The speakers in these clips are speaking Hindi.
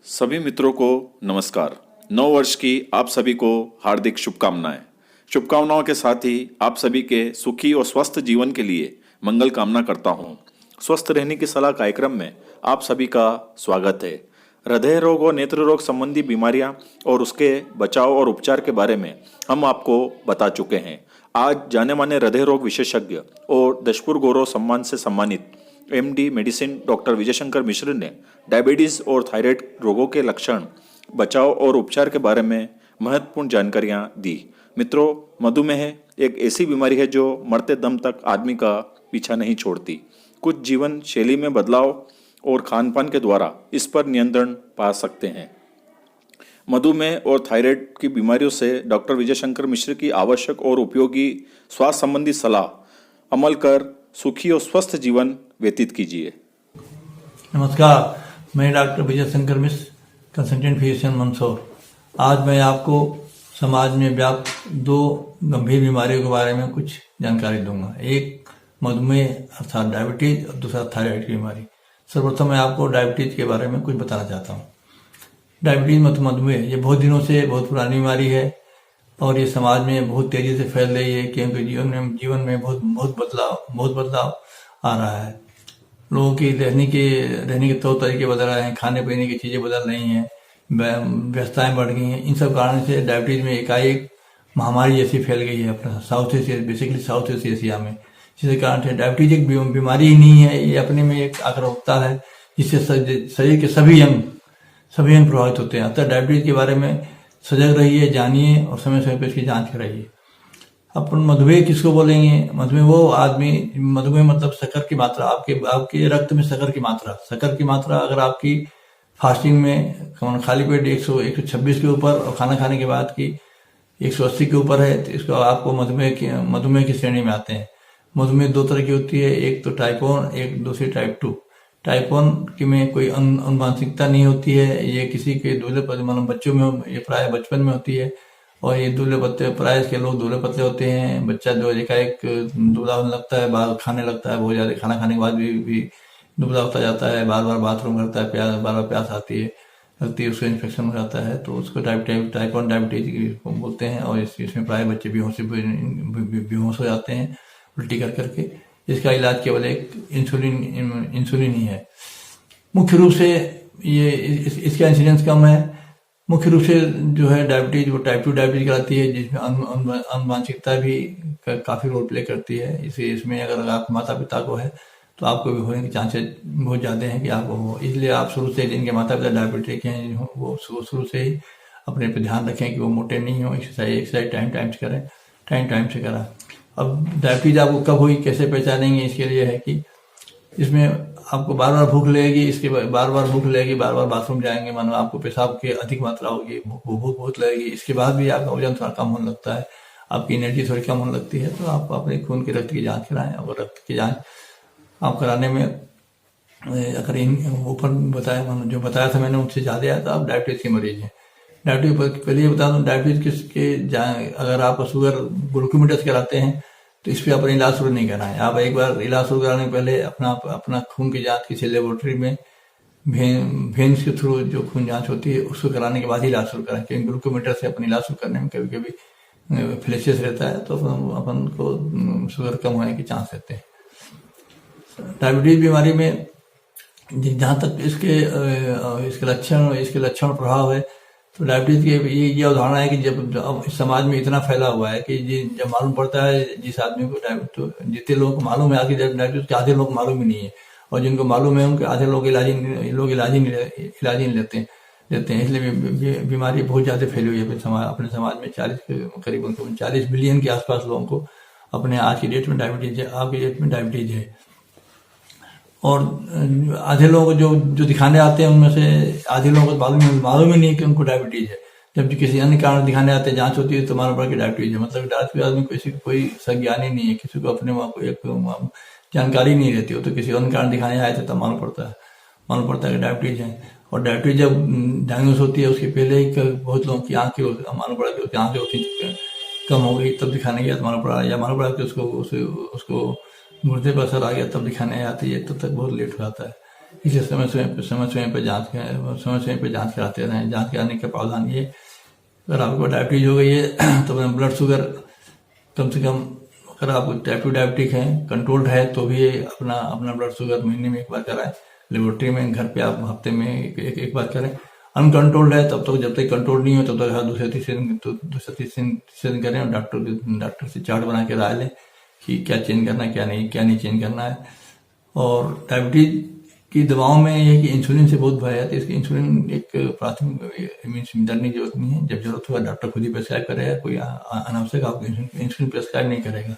सभी मित्रों को नमस्कार। नव वर्ष की आप सभी को हार्दिक शुभकामनाएं। शुभकामनाओं के साथ ही आप सभी के सुखी और स्वस्थ जीवन के लिए मंगल कामना करता हूं। स्वस्थ रहने की सलाह कार्यक्रम में आप सभी का स्वागत है। हृदय रोग और नेत्र रोग संबंधी बीमारियां और उसके बचाव और उपचार के बारे में हम आपको बता चुके हैं। आज जाने माने हृदय रोग विशेषज्ञ और दशपुर गौरव सम्मान से सम्मानित MD medicine doctor Vijay Shankar Mishra ने डायबिटीज और थायराइड रोगों के लक्षण, बचाव और उपचार के बारे में महत्वपूर्ण जानकारियां दी। मित्रों, मधुमेह एक ऐसी बीमारी है जो मरते दम तक आदमी का पीछा नहीं छोड़ती। कुछ जीवन शैली में बदलाव और खान पान के द्वारा इस पर नियंत्रण पा सकते हैं। मधुमेह और थायराइड की बीमारियों से डॉक्टर विजय शंकर मिश्र की आवश्यक और उपयोगी स्वास्थ्य संबंधी सलाह अमल कर सुखी और स्वस्थ जीवन व्यतीत कीजिए। नमस्कार, मैं doctor Vijay Shankar Mishra, consultant physician Mandsaur. आज मैं आपको समाज में व्याप्त दो गंभीर बीमारियों के बारे में कुछ जानकारी दूंगा। एक मधुमेह अर्थात डायबिटीज और दूसरा थायराइड की बीमारी। सर्वप्रथम मैं आपको डायबिटीज के बारे में कुछ बताना चाहता हूँ। डायबिटीज मधुमेह ये बहुत दिनों से बहुत पुरानी बीमारी है और ये समाज में बहुत तेजी से फैल रही है, क्योंकि जीवन में बहुत बदलाव आ रहा है। लोगों की रहने के तौर तरीके बदल रहे हैं, खाने पीने की चीजें बदल रही हैं, व्यस्तताएं बढ़ गई हैं। इन सब कारण से डायबिटीज में एकाएक महामारी जैसी फैल गई है अपना साउथ ईस्ट एशिया में। जिसके कारण से डायबिटीज एक बीमारी ही नहीं है, ये अपने में एक आक्रामकता है जिससे शरीर के सभी अंग प्रभावित होते हैं। अतः डायबिटीज के बारे में सजग रहिए, जानिए और समय समय पर इसकी जांच कराइए। अपन मधुमेह किसको बोलेंगे? मधुमेह मतलब शक्कर की मात्रा, आपके रक्त में शक्कर की मात्रा अगर आपकी फास्टिंग में खाली पेट 126 के ऊपर और खाना खाने के बाद की 180 के ऊपर है तो इसको आपको मधुमेह की श्रेणी में आते हैं। मधुमेह दो तरह की होती है, एक तो टाइप 1, एक दूसरी टाइप 2। टाइप 1 में कोई अनुवांशिकता नहीं होती है, ये किसी के मतलब बच्चों में ये प्राय बचपन में होती है और ये प्राय के लोग दुबले पतले होते हैं। बच्चा जो एकाएक दुबला होने लगता है, बाहर खाने लगता है, बहुत ज्यादा खाना खाने के बाद भी दुबला होता जाता है, बार बार बाथरूम करता है, बार बार प्यास आती है, उसको इन्फेक्शन हो जाता है, तो उसको टाइप 1 डायबिटीज बोलते हैं। और इसमें प्राय बच्चे बेहोश हो जाते हैं उल्टी करके। इसका इलाज केवल एक इंसुलिन ही है। मुख्य रूप से ये इसका इंसिडेंस कम है। मुख्य रूप से जो है डायबिटीज वो टाइप 2 डायबिटीज कहलाती है, जिसमें अनुवांशिकता भी काफी रोल प्ले करती है। इसमें अगर आप माता पिता को है तो आपको भी होने के चांसेस बहुत ज्यादा हैं कि आपको हो। इसलिए आप शुरू से जिनके माता पिता डायबिटिक हैं वो शुरू से ही अपने पे ध्यान रखें कि वो मोटे नहीं हो। एक्सरसाइज टाइम से करें, टाइम से करा। अब डायबिटीज आपको कब हुई, कैसे पहचानेंगे? इसके लिए है कि इसमें आपको बार बार भूख लगेगी, बार बार बाथरूम जाएंगे, मानो आपको पेशाब की अधिक मात्रा होगी, भूख बहुत लगेगी। इसके बाद भी आपका वजन थोड़ा कम होने लगता है, आपकी एनर्जी थोड़ी कम होने लगती है, तो आप अपने खून के रक्त की जांच कराएं। और रक्त की जांच आप कराने में अगर ऊपर जो बताया था मैंने उनसे ज्यादा आया तो आप डायबिटीज के मरीज हैं। डायबिटीज पहले ये बता दूं, डायबिटीज अगर आप शुगर ग्लूकोमीटर से कराते हैं तो इस पर अपना इलाज शुरू नहीं करना है। आप एक बार इलाज शुरू कराने के पहले अपना खून की जांच किसी लेबोरेटरी में वेन्स के थ्रू जो खून जांच होती है उसको कराने के बाद ही इलाज शुरू करें, क्योंकि ग्लूकोमीटर से अपना इलाज शुरू करने में कभी कभी फ्लैशेस रहता है तो अपन को शुगर कम होने के चांस रहते हैं। डायबिटीज बीमारी में जहाँ तक इसके लक्षण और प्रभाव है, तो डायबिटीज के ये उदाहरण है कि जब समाज में इतना फैला हुआ है कि जब मालूम पड़ता है जिस आदमी को तो जितने लोगों को मालूम है आगे डायबिटीज के आधे लोग मालूम ही नहीं है, और जिनको मालूम है उनके आधे लोग इलाज ही नहीं लेते हैं। इसलिए बीमारी बहुत ज्यादा फैली हुई है अपने समाज में। करीबन 40 बिलियन के आसपास लोगों को अपने आज की डेट में डायबिटीज है। और आधे लोग जो दिखाने आते हैं उनमें से आधे लोगों को मालूम ही नहीं कि उनको डायबिटीज है। जब किसी अन्य कारण दिखाने आते हैं, जांच होती है तो मालूम पड़ा कि डायबिटीज है। मतलब डायबिटीज आदमी किसी को कोई संज्ञान ही नहीं है, किसी को अपने वहाँ को जानकारी नहीं रहती हो, तो किसी अन्य कारण दिखाने आए थे तब मालूम पड़ता है कि डायबिटीज है। और डायबिटीज जब डायग्नोस होती है उसके पहले ही बहुत लोगों की आंखें मालूम पड़ा कि आंखें होती कम हो गई, तब दिखाने गया तो मालूम पड़ा कि उसको गुर्दे पर असर आ गया, तब दिखाने आती है, तब तक बहुत लेट हो जाता है। इसलिए समय पे जांच कराते रहें। जांच कराने का प्रावधान ये, अगर आपको डायबिटीज हो गई है तो ब्लड शुगर कम से कम, अगर आप टाइप 2 डायबिटिक हैं, कंट्रोल्ड है, तो भी अपना ब्लड शुगर महीने में एक बार कराएं। लेबोरेटरी में, घर पे आप हफ्ते में एक बार करें। अनकंट्रोल्ड है तब तक, जब तक कंट्रोल नहीं हो तब तक हर दूसरे तीसरे दिन करें, और डॉक्टर से चार्ट बना के राय लें कि क्या चेंज करना है, क्या नहीं चेंज करना है। और डायबिटीज की दवाओं में ये कि इंसुलिन से बहुत भय है, तो इसकी इंसुलिन एक प्राथमिक डरने की जरूरत नहीं है। जब जरूरत होगा डॉक्टर खुद ही प्रेस्क्राइब करेगा, कोई अनावश्यक आपको इंसुलिन प्रेस्क्राइब नहीं करेगा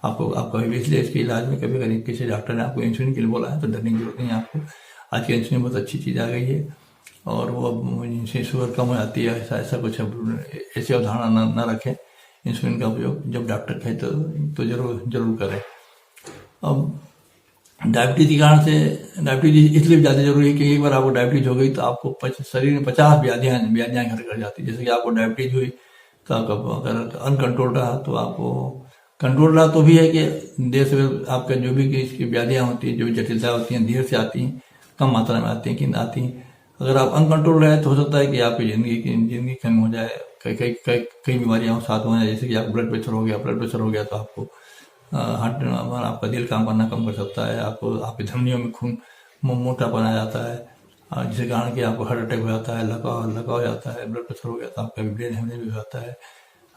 आपको भी। इसलिए इसके इलाज में कभी अगर किसी डॉक्टर ने आपको इंसुलिन के लिए बोला है तो डरने की जरूरत नहीं है आपको। आज की इंसुलिन बहुत अच्छी चीज़ आ गई है, और वो जिनसे शुगर कम हो जाती है, ऐसा कुछ ऐसी अवधारणा न रखें। इंसुलिन का उपयोग जब डॉक्टर कहे तो जरूर करें। अब डायबिटीज के कारण से, डायबिटीज इसलिए ज़्यादा जरूरी है कि एक बार आपको डायबिटीज हो गई तो आपको शरीर में 50 व्याधियाँ घर कर जाती है। जैसे कि आपको डायबिटीज हुई तो आपका अगर अनकंट्रोल रहा तो आपको, कंट्रोल रहा तो भी है कि देर से आपका जो भी इसकी व्याधियाँ होती हैं, जो भी जटिलता होती हैं, देर से आती हैं, कम मात्रा में आती हैं कि आती हैं। अगर आप अनकंट्रोल रहे तो हो सकता है कि आपकी जिंदगी कम हो जाए, कई बीमारियाँ साथ हो जाए। जैसे कि आपको ब्लड प्रेशर हो गया तो आपको आपका दिल काम करना कम कर सकता है, आपकी धमनियों में खून मोटापन आ जाता है, जिसके कारण कि आपको हार्ट अटैक हो जाता है, लकवा हो जाता है। ब्लड प्रेशर हो गया तो आपका ब्रेन हेमरेज भी हो जाता है,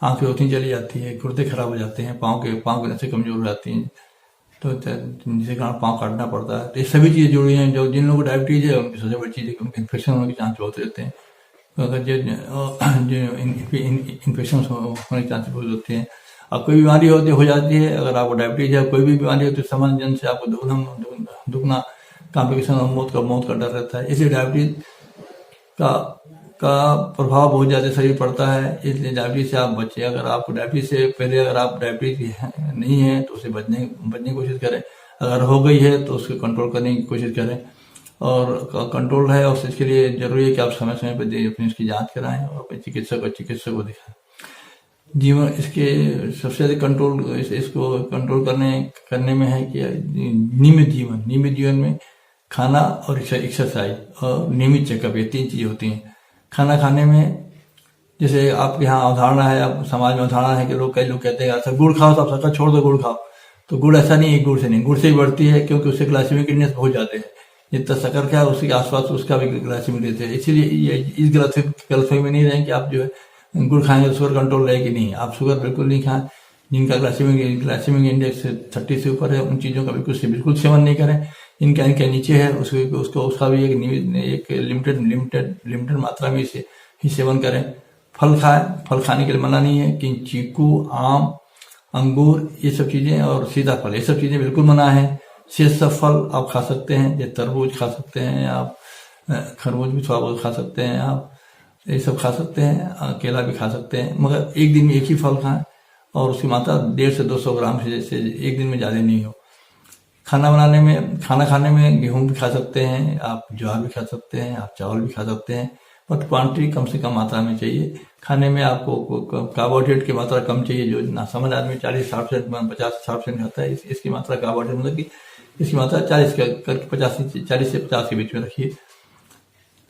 आँख की रोशनी चली जाती है, गुर्दे खराब हो जाते हैं, पाँव की नसें कमजोर हो जाती हैं, तो जिसके कारण पाँव काटना पड़ता है। तो ये सभी चीज़ें जुड़ी हैं। जो जिन लोगों को डायबिटीज है उनकी सबसे बड़ी चीज़ है कि उनके इन्फेक्शन होने के चांस बहुत रहते हैं। तो अगर जो इन्फेक्शन होने के चांसेस बहुत होते हैं। अब कोई बीमारी हो जाती है, अगर आपको डायबिटीज है, कोई भी बीमारी होती है, सामान्य जन से आपको दुगना कॉम्प्लिकेशन और मौत का डर रहता है। इसलिए डायबिटीज का प्रभाव बहुत ज़्यादा शरीर पड़ता है। इसलिए डायबिटीज से आप बचें। अगर आपको डायबिटीज से पहले अगर आप डायबिटीज नहीं है तो उससे बचने की कोशिश करें। अगर हो गई है तो उसको कंट्रोल करने की कोशिश करें, और कंट्रोल है और इसके लिए जरूरी है कि आप समय समय पर अपनी इसकी जांच कराएं और अपने चिकित्सक को दिखाएं। जीवन इसके सबसे ज़्यादा कंट्रोल इसको कंट्रोल करने में है कि नियमित जीवन में खाना और एक्सरसाइज और नियमित चेकअप, ये 3 चीज़ें होती हैं। खाना खाने में, जैसे आपके यहाँ अवधारणा है, आप समाज में अवधारणा है कि कई लोग कहते हैं अच्छा गुड़ खाओ तो आप शक्कर छोड़ दो, गुड़ खाओ। तो गुड़ ऐसा नहीं है, गुड़ से नहीं, गुड़ से ही बढ़ती है, क्योंकि उससे ग्लाइसेमिक इंडेक्स बहुत जाते हैं। जितना शक्कर का है उसके आसपास उसका भी ग्लाइसेमिक इंडेक्स है। इसीलिए इस गलतफहमी में नहीं रहें कि आप जो है गुड़ खाएंगे तो शुगर कंट्रोल रहेगी, नहीं। आप शुगर बिल्कुल नहीं खाएं। जिनका ग्लाइसेमिक इंडेक्स 30 से ऊपर है उन चीज़ों का बिल्कुल सेवन नहीं करें। इनके नीचे है उसका भी एक लिमिटेड मात्रा में ही सेवन करें। फल खाने के लिए मना नहीं है कि चीकू, आम, अंगूर, ये सब चीज़ें, और सीताफल, ये सब चीज़ें बिल्कुल मना है। शेष सब फल आप खा सकते हैं, जैसे तरबूज खा सकते हैं आप, खरबूज भी थोड़ा बहुत खा सकते हैं आप, ये सब खा सकते हैं, केला भी खा सकते हैं। मगर एक दिन में एक ही फल खाएं, और उसकी मात्रा 150 से 200 ग्राम से जैसे एक दिन में ज़्यादा नहीं हो। खाना खाने में गेहूं भी खा सकते हैं आप, ज्वार भी खा सकते हैं आप, चावल भी खा सकते हैं, बट क्वांटिटी कम से कम मात्रा में चाहिए। खाने में आपको कार्बोहाइड्रेट की मात्रा कम चाहिए। जो नासामान्य आदमी 40-60% 50-60% खाता है, इसकी मात्रा कार्बोहाइड्रेट मतलब कि इसकी मात्रा 40 से 50 के बीच में रखिए।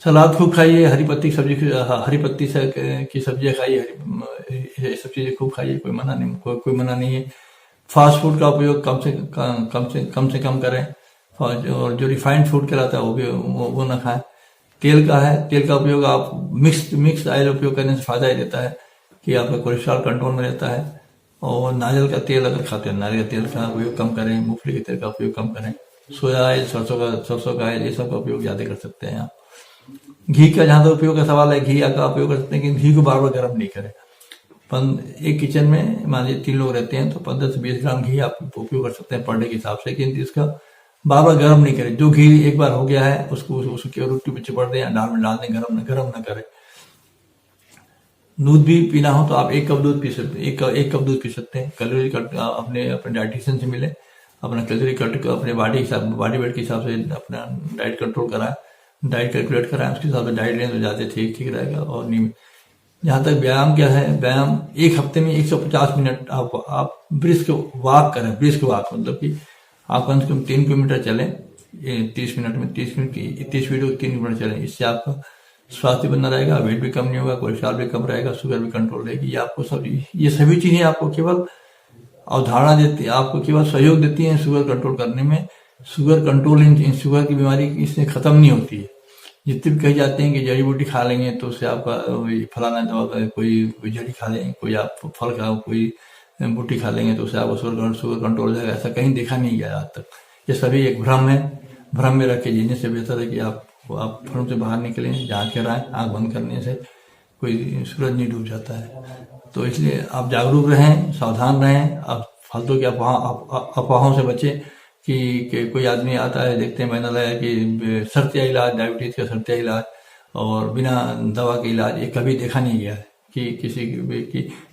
सलाद खूब खाइए, हरी पत्ती की सब्जियां खाइए, ये सब चीजें खूब खाइए, कोई मना नहीं है। फास्ट फूड का उपयोग कम से कम करें, और जो रिफाइंड फूड कहलाता है वो ना खाएं। तेल का उपयोग आप मिक्स ऑयल उपयोग करने से फायदा ही देता है कि आपका कोलेस्ट्रॉल कंट्रोल में रहता है। और नारियल का तेल अगर खाते हैं, नारियल का तेल का उपयोग कम करें, मूंगफली के तेल का उपयोग कम करें, सोया ऑयल, सरसों का ऑयल, ये सब का उपयोग ज्यादा कर सकते हैं आप। घी का जहां तक उपयोग का सवाल है, घी का उपयोग कर सकते हैं, लेकिन घी को बार बार गर्म नहीं करें। एक किचन में मान लीजिए 3 लोग रहते हैं तो 15 से 20 ग्राम घी आप उपयोग कर सकते हैं पर डे के हिसाब से, लेकिन इसका बार बार गर्म नहीं करें। जो घी एक बार हो गया है उसको केवल रोटी में चिपड़ दें या दाल में डाल दें, गर्म ना करें। दूध भी पीना हो तो आप 1 कप दूध पी सकते हैं, 1 कप दूध पी सकते हैं। कैलोरी कट अपने डाइटिशियन से मिले, अपना कैलोरी कट अपने बॉडी वेट के हिसाब से अपना डाइट कंट्रोल कराएं, डाइट कैलकुलेट कराएं, उसके हिसाब से डाइट लें तो ज़्यादा ठीक रहेगा। और नियमित, जहाँ तक व्यायाम क्या है, व्यायाम 1 हफ्ते में 150 मिनट आप ब्रिस्क वॉक करें। ब्रिस्क वॉक मतलब कि आप कम से कम 3 किलोमीटर चलें 30 मिनट में 30 मिनट की 30 वीडियो 3 मिनट चलें। इससे आपका स्वास्थ्य बना रहेगा, वेट भी कम नहीं होगा, कोलेस्ट्रॉल भी कम रहेगा, शुगर भी कंट्रोल रहेगी। ये सभी चीजें आपको केवल अवधारणा देती है, आपको केवल सहयोग देती हैं शुगर कंट्रोल करने में। शुगर कंट्रोल इन शुगर की बीमारी इससे खत्म नहीं होती है। जितने भी कही जाते हैं कि जड़ी बूटी खा लेंगे तो उससे आपका फलाना दवा, कोई जड़ी खा लेंगे, कोई आप फल खाओ, कोई बूटी खा लेंगे तो उससे आपका शुगर कंट्रोल हो जाएगा, ऐसा कहीं देखा नहीं गया आज तक। ये सभी एक भ्रम है। भ्रम में रख के जीने से बेहतर है कि आप भ्रम से बाहर निकलें, जांच कराएं। आंख बंद करने से कोई सूरज नहीं डूब जाता है। तो इसलिए आप जागरूक रहें, सावधान रहें, आप फालतू की अफवाहों से बचें कि कोई आदमी आता है, देखते हैं मैंने लगा कि शर्तिया इलाज, डायबिटीज का शर्तिया इलाज और बिना दवा के इलाज, ये कभी देखा नहीं गया है कि किसी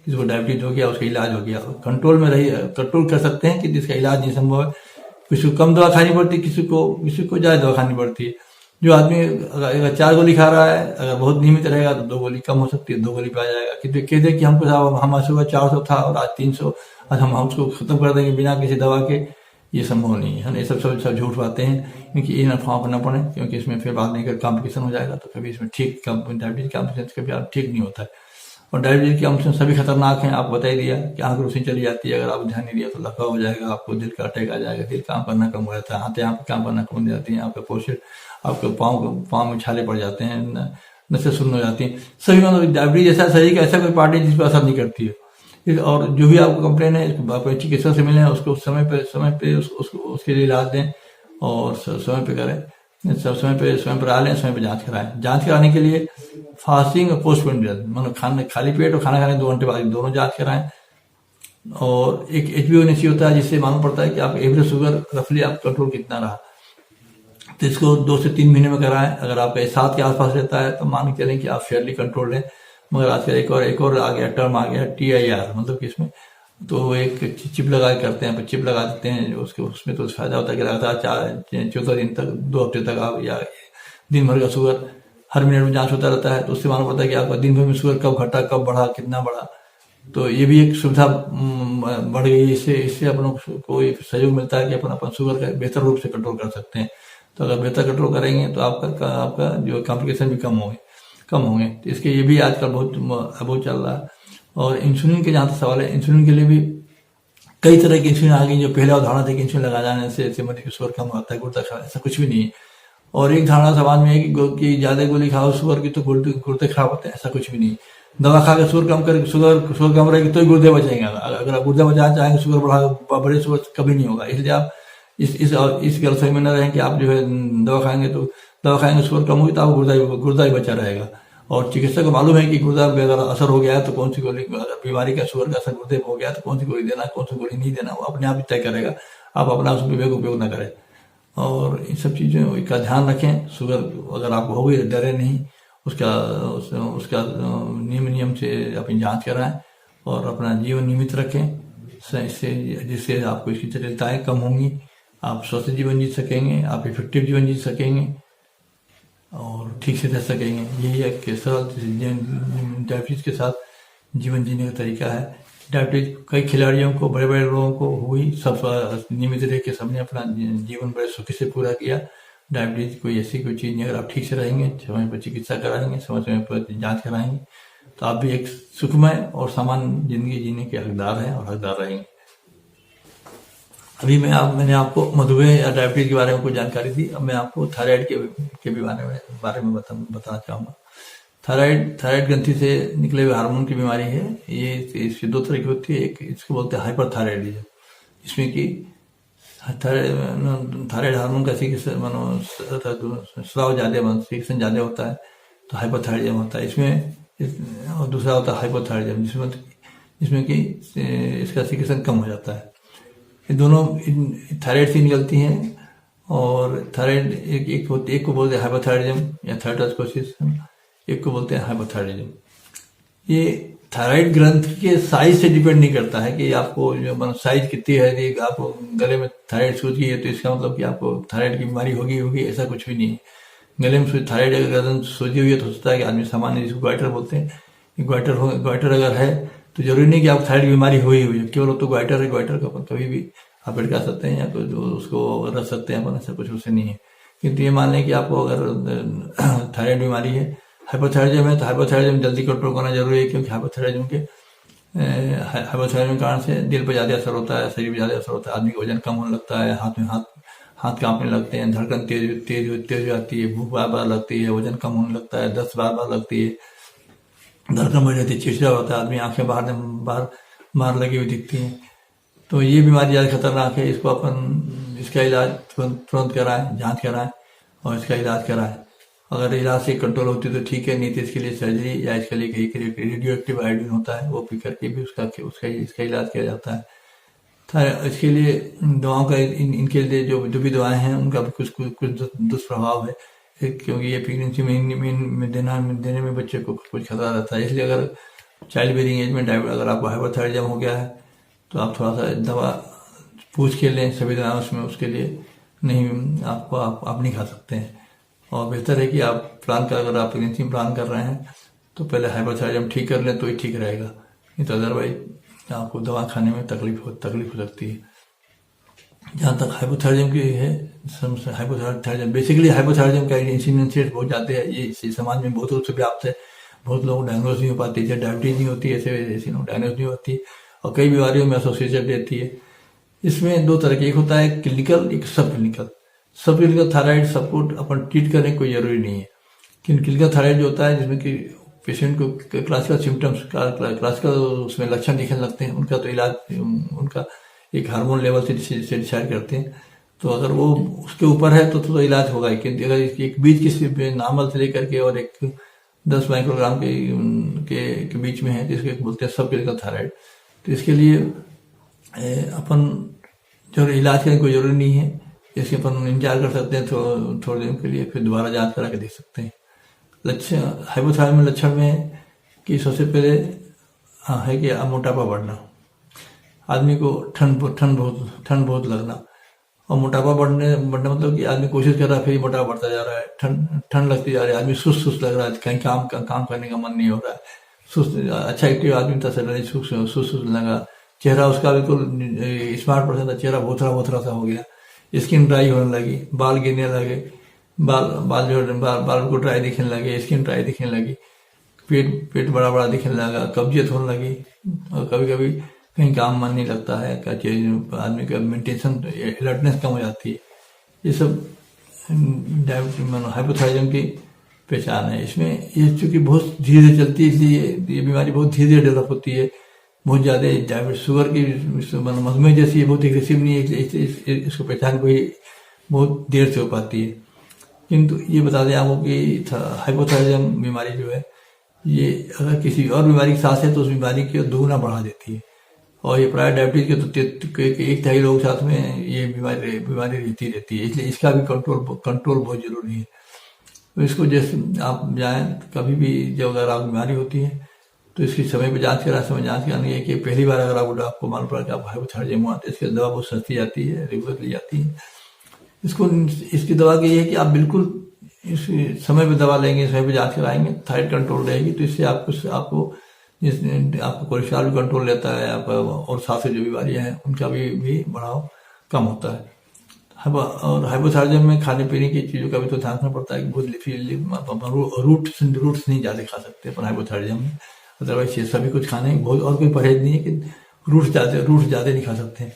को डायबिटीज हो गया उसका इलाज हो गया। कंट्रोल में रही, कंट्रोल कर सकते हैं कि जिसका इलाज नहीं संभव है। किसी को कम दवा खानी पड़ती है, किसी को ज्यादा दवा खानी पड़ती है। जो आदमी अगर 4 गोली खा रहा है, अगर बहुत नियमित रहेगा तो 2 गोली कम हो सकती है, 2 गोली पे आ जाएगा। कि कहते कि हमको हमारे सुबह 400 था और आज 300, आज हम उसको खत्म कर देंगे बिना किसी दवा के, ये संभव नहीं है। ये सब झूठ बातें हैं, क्योंकि इन अफवाहों पर न पड़े, क्योंकि इसमें फिर बाद में कॉम्प्लिकेशन हो जाएगा। तो कभी इसमें ठीक डायबिटीज कॉम्प्लिकेशन कभी ठीक नहीं होता है। और डायबिटीज के कॉम्प्लिकेशन सभी खतरनाक हैं। आपको बता ही दिया कि आंख रोशनी चली जाती है, अगर आप ध्यान नहीं दिया तो लकवा हो जाएगा, आपको दिल का अटैक आ जाएगा, दिल काम करना कम हो जाता है, आंखें काम करना कम हो जाती हैं, आपका पोस्चर, आपके पाँव में छाले पड़ जाते हैं, नसें शून्य हो जाती हैं। सभी मतलब डायबिटीज ऐसा शरीर का ऐसा कोई पार्ट है जिस पर असर नहीं करती है। और जो भी आपको कंप्लेन है, आप चिकित्सक से मिलें, उसको समय पे उसके लिए इलाज दें और समय पे करें। समय पर आ लें, समय पे जांच कराएं। जांच कराने के लिए फास्टिंग और पोस्टपोर्टल, मतलब खाली पेट और खाना खाने 2 घंटे बाद दोनों जांच कराएं। और एक HbA1c होता है, जिससे मालूम पड़ता है कि आप एवरेज शुगर रफली आप कंट्रोल कितना रहा। तो इसको 2 से 3 महीने में कराएं। अगर आपका 7 के आसपास रहता है तो मान के चलें कि आप फेयरली कंट्रोल लें। मगर आजकल एक और आ गया, टर्म आ गया TIR, मतलब कि इसमें तो एक चिप लगा करते हैं, चिप लगा देते हैं उसमें तो फायदा होता है कि लगातार 14 दिन तक, 2 हफ्ते तक आप, या दिन भर का शुगर हर मिनट में जांच होता रहता है। तो उससे मालूम पड़ता है कि आपका दिन भर में शुगर कब घटा, कब बढ़ा, कितना बढ़ा। तो ये भी एक सुविधा बढ़ गई। इससे अपन को सहयोग मिलता है कि अपन शुगर का बेहतर रूप से कंट्रोल कर सकते हैं। तो अगर बेहतर कंट्रोल करेंगे तो आपका जो कॉम्प्लिकेशन भी कम होंगे। तो इसके ये भी आजकल बहुत चल रहा है। और इंसुलिन के जहाँ तक सवाल है, इंसुलिन के लिए भी कई तरह की इंसुलिन आ गई। जो पहले धारणा थी कि इंसुलिन लगा जाने से मरीज का शुगर कम होता है, गुर्दा खराब, ऐसा कुछ भी नहीं है। और एक धारणा समाज में है कि ज्यादा गोली खाओ शुगर की तो गुर्दे खराब होते हैं, ऐसा कुछ भी नहीं। दवा खा के शुगर कम रहेगी तो ही गुर्दे बचेंगे। अगर आप गुर्दे बचाना चाहेंगे, शुगर बढ़े, शुगर कभी नहीं होगा। इसलिए आप इस गलतफहमी में न रहें कि आप जो है दवा खाएंगे शुगर कम होगी तो आपको गुर्दा ही बचा रहेगा। और चिकित्सक को मालूम है कि गुर्दा पे अगर असर हो गया है तो कौन सी गोली, अगर बीमारी का शुगर का असर गुर्दे पे हो गया तो कौन सी गोली देना, कौन सी गोली नहीं देना, वो अपने आप ही तय करेगा। आप अपना उसमें उपयोग न करें। और इन सब चीज़ों का ध्यान रखें। शुगर अगर आपको हो गई तो डरे नहीं, उसका नियम से अपनी जांच कराएं और अपना जीवन नियमित रखें, जिससे आपको इसकी जटिलताएं कम होंगी, आप स्वस्थ जीवन जी सकेंगे, आप इफेक्टिव जीवन जी सकेंगे और ठीक से रह सकेंगे। यही एक सरल डायबिटीज के साथ जीवन जीने का तरीका है। डायबिटीज कई खिलाड़ियों को, बड़े बड़े लोगों को हुई, सब नियमित रह के सबने अपना जीवन बड़े सुखी से पूरा किया। डायबिटीज कोई ऐसी कोई चीज़ नहीं। अगर आप ठीक से रहेंगे, समय पर चिकित्सा कराएंगे, समय पर जांच कराएंगे, तो आप भी एक सुखमय और सामान्य जिंदगी जीने के हकदार हैं और हकदार रहेंगे। अभी मैंने आपको मधुमेह या डायबिटीज के बारे में कुछ जानकारी दी। अब मैं आपको थायराइड के भी बारे में बताना चाहूँगा। थायराइड ग्रंथि से निकले हुए हार्मोन की बीमारी है। ये इसकी 2 तरह की होती है। एक इसको बोलते हैं हाइपरथायराइडिज्म, इसमें कि थायराइड हार्मोन का स्राव ज्यादा, सीक्रेशन ज्यादा होता है तो हाइपरथायराइडिज्म होता है इसमें। और दूसरा होता है हाइपोथायराइडिज्म, जिसमें कि इसका सीक्रेशन कम हो जाता है। ये दोनों थायराइड से निकलती हैं। और थायराइड एक को बोलते हैं हाइपोथायराइडिज्म या थायराइडोस्कोसिस, एक को बोलते हैं हाइपोथायराइडिज्म। ये थायराइड ग्रंथि के साइज से डिपेंड नहीं करता है कि आपको जो साइज कितनी है, आपको गले में थायराइड सूज गई है तो इसका मतलब कि आपको थायराइड की बीमारी होगी, ऐसा कुछ भी नहीं है। गले में थायराइड अगर सूजी हुई है तो सोचता है कि आदमी सामान्य, जिसको ग्वाइटर बोलते हैं, ग्वाइटर अगर है तो जरूरी नहीं कि आपको थायराइड की बीमारी हुई है, केवल तो ग्वाइटर है, ग्वाइटर का कभी भी आप लटका सकते हैं या कुछ उसको रख सकते हैं अपन, ऐसा कुछ उससे नहीं है। किंतु ये मान लें कि आपको अगर थायराइड बीमारी है, हाइपोथायराइडिज्म है, तो हाइपोथायराइडिज्म जल्दी कंट्रोल करना जरूरी है, क्योंकि हाइपोथायराइडिज्म के कारण से दिल पर ज़्यादा असर होता है, शरीर पर ज़्यादा असर होता है, आदमी का वजन कम होने लगता है, हाथ कांपने लगते हैं, धड़कन तेज हो जाती है, भूख बार बार लगती है, वजन कम होने लगता है, दस्त बार बार लगती है, धड़कन बढ़ जाती है, चिड़चिड़ा होता है आदमी, आंखें बाहर लगी हुई दिखती हैं। तो ये बीमारी ज़्यादा खतरनाक है। इसको अपन इसका इलाज तुरंत कराएं, जांच कराएं और इसका इलाज कराएं। अगर इलाज से कंट्रोल होती है तो ठीक है, नहीं तो इसके लिए सर्जरी या इसके लिए कहीं रेडियो एक्टिव आयोडीन होता है, वो पी करके भी इसका इलाज किया जाता है। इसके लिए दवाओं का इनके लिए जो भी दवाएं हैं उनका भी कुछ दुष्प्रभाव है, क्योंकि ये प्रेगनेंसी में देने में बच्चे को कुछ खतरा रहता है। इसलिए अगर चाइल्ड बेयरिंग एज में अगर आपको हाइपोथायराइडिज्म हो गया है तो आप थोड़ा सा दवा पूछ के लें, सभी दवाएं उसमें उसके लिए नहीं, आप नहीं खा सकते हैं। और बेहतर है कि आप अगर आप प्रेगनेंसी प्लान कर रहे हैं तो पहले हाइपोथायराइडिज्म ठीक कर लें तो ही ठीक रहेगा, नहीं तो अदरवाइज आपको दवा खाने में तकलीफ हो सकती है। जहाँ तक हाइपोथायराइडिज्म की है, हाइपोथायराइडिज्म बेसिकली हाइपोथायराइडिज्म का इंसिडेंस रेट बहुत ज़्यादा है, ये समाज में बहुत रूप से व्याप्त है, बहुत लोग डायग्नोज नहीं हो पाती है, डायबिटीज नहीं होती है, ऐसे लोग डायग्नोज नहीं होती और कई बीमारियों में एसोसिएटेड रहती है। इसमें दो तरह के, एक होता है क्लिनिकल, एक सब क्लिनिकल थायराइड सबको अपन ट्रीट करने कोई जरूरी नहीं है। क्लिनिकल थायराइड जो होता है जिसमें कि पेशेंट को क्लासिकल सिम्टम्स क्लासिकल उसमें लक्षण दिखने लगते हैं, उनका तो इलाज उनका एक हार्मोन लेवल से डिसाइड करते हैं। तो अगर वो उसके ऊपर है तो इलाज होगा ही। क्योंकि अगर एक बीच किसी नॉर्मल से लेकर के और एक 10 माइक्रोग्राम के बीच में है, जिसको बोलते हैं सब क्लिनिकल थायराइड, तो इसके लिए अपन जो इलाज करने कोई जरूरी नहीं है। इसके अपन इंतजार कर सकते हैं थोड़े दिन के लिए, फिर दोबारा जांच करा के देख सकते हैं। लक्षण हाइपोथायराइड में लक्षण में है कि सबसे पहले है कि मोटापा बढ़ना, आदमी को ठंड बहुत लगना, और मोटापा बढ़ना मतलब कि आदमी कोशिश कर रहा है फिर मोटापा बढ़ता जा रहा है, ठंड लगती जा रही है, आदमी सुस्त लग रहा है, कहीं काम करने का मन नहीं हो रहा है, सुस्त अच्छा एक्टिव आदमी था सडनली सुस्त लगा, चेहरा उसका बिल्कुल स्मार्ट पर्सन था, चेहरा भोथरा सा हो गया, स्किन ड्राई होने लगी, बाल गिरने लगे, बाल को ड्राई दिखने लगे, स्किन ड्राई दिखने लगी, पेट बड़ा दिखने लगा, कब्जियत होने लगी, और कभी कहीं काम मन नहीं लगता है, आदमी का मेंटेशन अलर्टनेस कम हो जाती है। ये सब हाइपोथायराइडिज्म की पहचान है। इसमें ये चूंकि बहुत धीरे चलती है, इसलिए ये बीमारी बहुत धीरे डेवलप होती है, बहुत ज़्यादा डायबिटीज शुगर की मधुमेह जैसी है, बहुत एग्रेसिव नहीं है, इसको पहचान कोई बहुत देर से हो पाती है। किंतु ये बता दें आपको कि हाइपोथायराइडिज्म बीमारी जो है, ये अगर किसी और बीमारी के साथ है तो उस बीमारी को दोगुना बढ़ा देती है, और ये प्राय डायबिटीज के तो 1/3 लोगों के साथ में ये बीमारी रहती है, इसलिए इसका भी कंट्रोल बहुत जरूरी है। तो इसको जैसे आप जाएं कभी भी, जब अगर आपको बीमारी होती है तो इसकी समय पर जांच करानी है कि पहली बार अगर आपको मालूम पड़ा कि आप हाइपोथायराइडिज्म हुआ तो इसकी दवा बहुत सस्ती आती है, रेगुलर ली जाती है। इसकी दवा की ये है कि आप बिल्कुल इस समय पे दवा लेंगे, समय पे जांच कराएंगे, थायराइड कंट्रोल रहेगी, तो इससे आपको कोलेस्ट्रॉल भी कंट्रोल रहता है आपका, और साथ से जो बीमारियां हैं उनका भी बढ़ाव कम होता है। और हाइपोथायराइडिज्म में खाने पीने की चीज़ों का भी तो ध्यान रखना पड़ता है कि बहुत रूट्स नहीं ज़्यादा खा सकते अपन हाइपोथायराइडिज्म में, अदरवाइज ये सभी कुछ खाने बहुत, और कोई परहेज नहीं है कि रूट्स ज़्यादा नहीं खा सकते।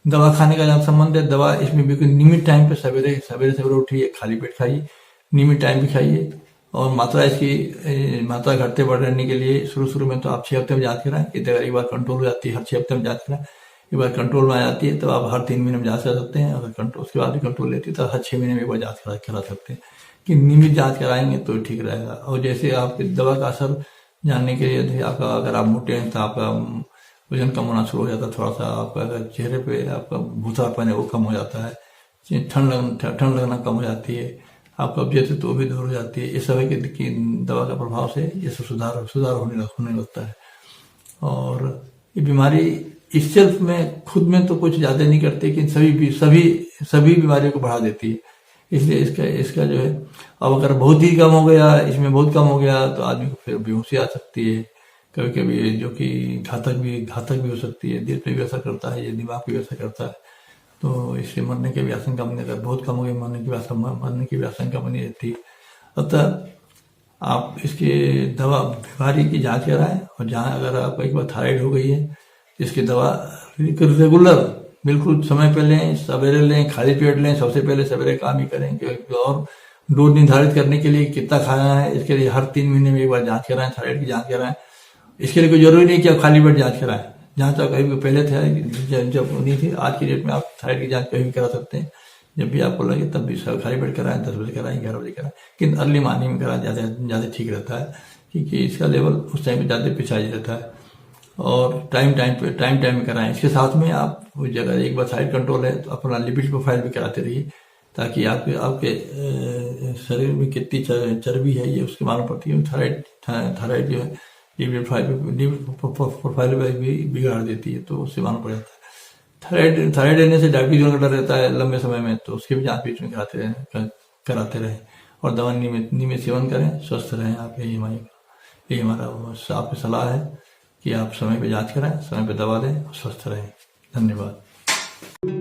दवा खाने का जहाँ संबंध है, दवा इसमें बिल्कुल नियमित टाइम पे सवेरे उठिए, खाली पेट खाइए, नियमित टाइम पे खाइए, और मात्रा घटते बढ़ रहने के लिए शुरू में तो आप 6 हफ्ते में जांच कराएं, अगर एक बार कंट्रोल हो जाती है, हर 6 हफ्ते में जांच कराएं, एक बार कंट्रोल में आ जाती है तो आप हर 3 महीने में जांच करा सकते हैं, अगर कंट्रोल उसके बाद भी कंट्रोल लेती है तो हर 6 महीने में एक बार जांच करा सकते हैं, कि नियमित जांच कराएंगे तो ठीक रहेगा। और जैसे आपकी दवा का असर जानने के लिए, आपका अगर आप मोटे हैं तो आपका वजन कम होना शुरू हो जाता है, थोड़ा सा आपका अगर चेहरे पे आपका भूथापन है वो कम हो जाता है, ठंड लगना कम हो जाती है, आपका कब्जियत है तो भी दूर हो जाती है। इस समय की दवा का प्रभाव से ये सब सुधार होने लगता है। और ये बीमारी इस सेल्फ में खुद में तो कुछ ज्यादा नहीं करती, लेकिन सभी बीमारियों को बढ़ा देती है। इसलिए इसका जो है, अब अगर बहुत ही कम हो गया, इसमें बहुत कम हो गया तो आदमी को फिर बेहोशी आ सकती है, कभी जो कि घातक भी हो सकती है, दिल पे भी असर करता है, ये दिमाग पे भी असर करता है। तो इससे मरने की भी आशंका बनी रहती है, बहुत कम हो गई मरने की भी आशंका बनी रहती है। अतः आप इसके दवा बीमारी की जांच कराएं, और जहाँ अगर आपको एक बार थायराइड हो गई है इसकी दवा रेगुलर बिल्कुल समय पे लें, सवेरे लें, खाली पेट लें, सबसे पहले सवेरे काम ही करें। और डोज निर्धारित करने के लिए कितना खाना है, इसके लिए हर 3 महीने में एक बार जांच कराएं, थायराइड की जांच कराएं। इसके लिए कोई जरूरी नहीं कि आप खाली पेट जांच कराएं। जहाँ तक अभी पहले थे जब नहीं थी, आज की डेट में आप थायराइड की जांच कभी भी करा सकते हैं। जब भी आपको लगे तब भी खाली पेट कराएं, 10 बजे कराएं, 11 बजे कराएं, लेकिन अर्ली मॉर्निंग में कराएं, ज़्यादा ठीक रहता है, क्योंकि इसका लेवल उस टाइम पे ज़्यादा पिछाई रहता है। और टाइम टाइम में कराएं। इसके साथ में आप जगह एक बार थायराइड कंट्रोल है तो अपना लिपिड प्रोफाइल भी कराते रहिए, ताकि आपके शरीर में कितनी चर्बी है ये उसके मालूम पड़ती है। थायराइड जो है लिपिड प्रोफाइल भी बिगाड़ देती है, तो उससे मालूम पड़ जाता है। थायराइड रहने से डायबिटीज होने का डर रहता है लंबे समय में, तो उसके भी जांच बीच में कराते रहें। और दवा नियमित सेवन करें, स्वस्थ रहें आप। यही हमारा आपकी सलाह है कि आप समय पे जांच कराएं, समय पे दवा लें और स्वस्थ रहें। धन्यवाद।